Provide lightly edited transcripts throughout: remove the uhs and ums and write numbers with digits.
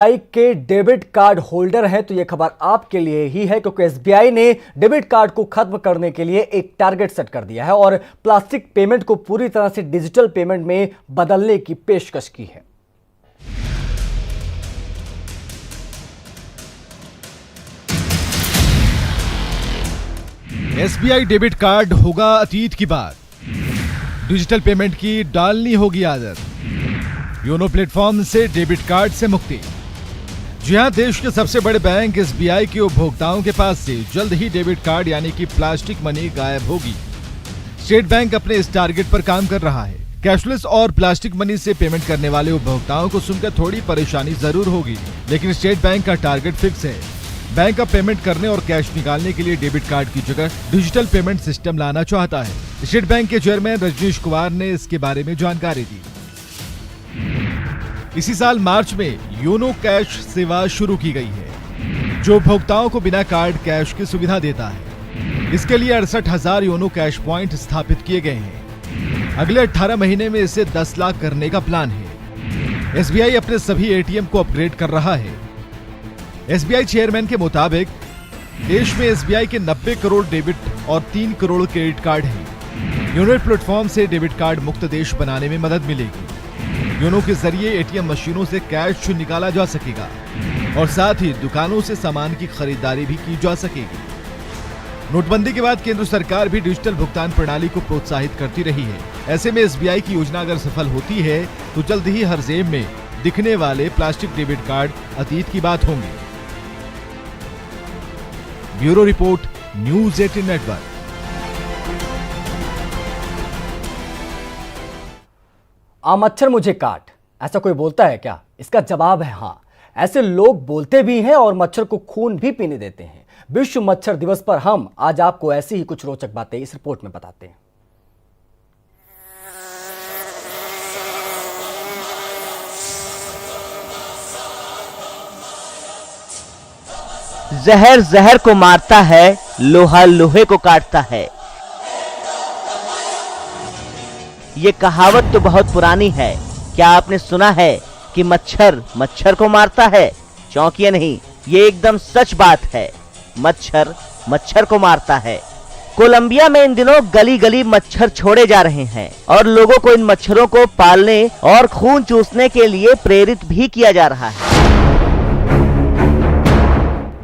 SBI के debit card holder हैं तो यह खबर आपके लिए ही है, क्योंकि एसबीआई ने डेबिट कार्ड को खत्म करने के लिए एक टारगेट सेट कर दिया है और प्लास्टिक पेमेंट को पूरी तरह से डिजिटल पेमेंट में बदलने की पेशकश की है। एसबीआई डेबिट कार्ड होगा अतीत की बात, डिजिटल पेमेंट की डालनी होगी आदत, योनो प्लेटफॉर्म से डेबिट कार्ड से मुक्ति। जी हां, देश के सबसे बड़े बैंक एसबीआई के उपभोक्ताओं के पास से जल्द ही डेबिट कार्ड यानी कि प्लास्टिक मनी गायब होगी। स्टेट बैंक अपने इस टारगेट पर काम कर रहा है। कैशलेस और प्लास्टिक मनी से पेमेंट करने वाले उपभोक्ताओं को सुनकर थोड़ी परेशानी जरूर होगी, लेकिन स्टेट बैंक का टारगेट फिक्स है। बैंक अब पेमेंट करने और कैश निकालने के लिए डेबिट कार्ड की जगह डिजिटल पेमेंट सिस्टम लाना चाहता है। स्टेट बैंक के चेयरमैन रजनीश कुमार ने इसके बारे में जानकारी दी। इसी साल मार्च में योनो कैश सेवा शुरू की गई है, जो उपभोक्ताओं को बिना कार्ड कैश की सुविधा देता है। इसके लिए 68,000 योनो कैश पॉइंट स्थापित किए गए हैं। अगले 18 महीने में इसे 10 लाख करने का प्लान है। एसबीआई अपने सभी एटीएम को अपग्रेड कर रहा है। एसबीआई चेयरमैन के मुताबिक देश में एसबीआई के 90 करोड़ डेबिट और 3 करोड़ क्रेडिट कार्ड हैं। योनो प्लेटफॉर्म से डेबिट कार्ड मुक्त देश बनाने में मदद मिलेगी। योनो के जरिए एटीएम मशीनों से कैश निकाला जा सकेगा और साथ ही दुकानों से सामान की खरीदारी भी की जा सकेगी। नोटबंदी के बाद केंद्र सरकार भी डिजिटल भुगतान प्रणाली को प्रोत्साहित करती रही है। ऐसे में एसबीआई की योजना अगर सफल होती है तो जल्द ही हर जेब में दिखने वाले प्लास्टिक डेबिट कार्ड अतीत की बात होंगे। Bureau report, news 18 network. मच्छर मुझे काट, ऐसा कोई बोलता है क्या? इसका जवाब है हाँ। ऐसे लोग बोलते भी हैं और मच्छर को खून भी पीने देते हैं। विश्व मच्छर दिवस पर हम आज आपको ऐसी ही कुछ रोचक बातें इस रिपोर्ट में बताते हैं। जहर जहर को मारता है, लोहा लोहे को काटता है। ये कहावत तो बहुत पुरानी है। क्या आपने सुना है कि मच्छर मच्छर को मारता है? चौंकिए नहीं, ये एकदम सच बात है। मच्छर मच्छर को मारता है। कोलंबिया में इन दिनों गली गली मच्छर छोड़े जा रहे हैं और लोगों को इन मच्छरों को पालने और खून चूसने के लिए प्रेरित भी किया जा रहा है।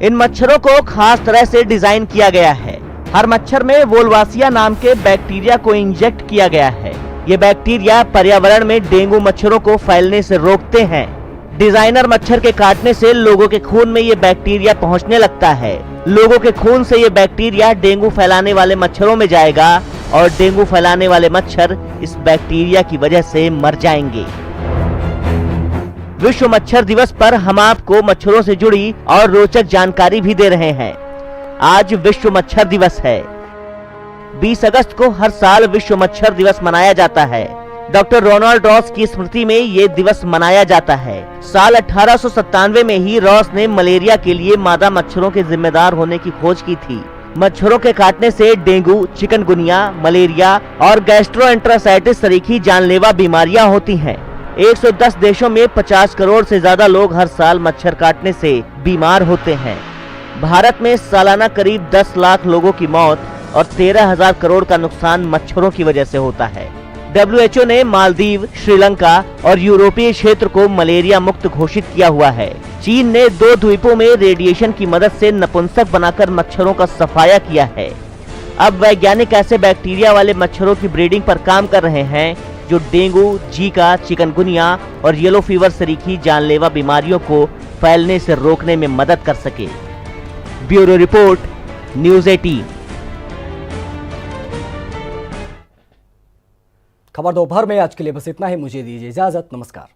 इन मच्छरों को खास तरह से डिजाइन किया गया है। हर मच्छर में वोल्वासिया नाम के बैक्टीरिया को इंजेक्ट किया गया है। ये बैक्टीरिया पर्यावरण में डेंगू मच्छरों को फैलने से रोकते हैं। डिजाइनर मच्छर के काटने से लोगों के खून में ये बैक्टीरिया पहुंचने लगता है। लोगों के खून से ये बैक्टीरिया डेंगू फैलाने वाले मच्छरों में जाएगा और डेंगू फैलाने वाले मच्छर इस बैक्टीरिया की वजह से मर जाएंगे। विश्व मच्छर दिवस पर हम आपको मच्छरों से जुड़ी और रोचक जानकारी भी दे रहे हैं। आज विश्व मच्छर दिवस है। 20 अगस्त को हर साल विश्व मच्छर दिवस मनाया जाता है। डॉक्टर रोनाल्ड रॉस की स्मृति में ये दिवस मनाया जाता है। साल 1897 में ही रॉस ने मलेरिया के लिए मादा मच्छरों के जिम्मेदार होने की खोज की थी। मच्छरों के काटने से डेंगू, चिकनगुनिया, मलेरिया और गैस्ट्रोएंटेरासाइटिस सरीखी जानलेवा बीमारियां होती हैं। 110 देशों में 50 करोड़ से ज्यादा लोग हर साल मच्छर काटने से बीमार होते हैं। भारत में सालाना करीब 10 लाख लोगों की मौत और 13,000 करोड़ का नुकसान मच्छरों की वजह से होता है। WHO ने मालदीव, श्रीलंका और यूरोपीय क्षेत्र को मलेरिया मुक्त घोषित किया हुआ है। चीन ने 2 द्वीपों में रेडिएशन की मदद से नपुंसक बनाकर मच्छरों का सफाया किया है। अब वैज्ञानिक ऐसे बैक्टीरिया वाले मच्छरों की ब्रीडिंग पर काम कर रहे हैं जो डेंगू, जीका, चिकनगुनिया और येलो फीवर सरीखी जानलेवा बीमारियों को फैलने से रोकने में मदद कर सके। Bureau report, news 18। खबर दोपहर में आज के लिए बस इतना ही। मुझे दीजिए इजाजत। नमस्कार।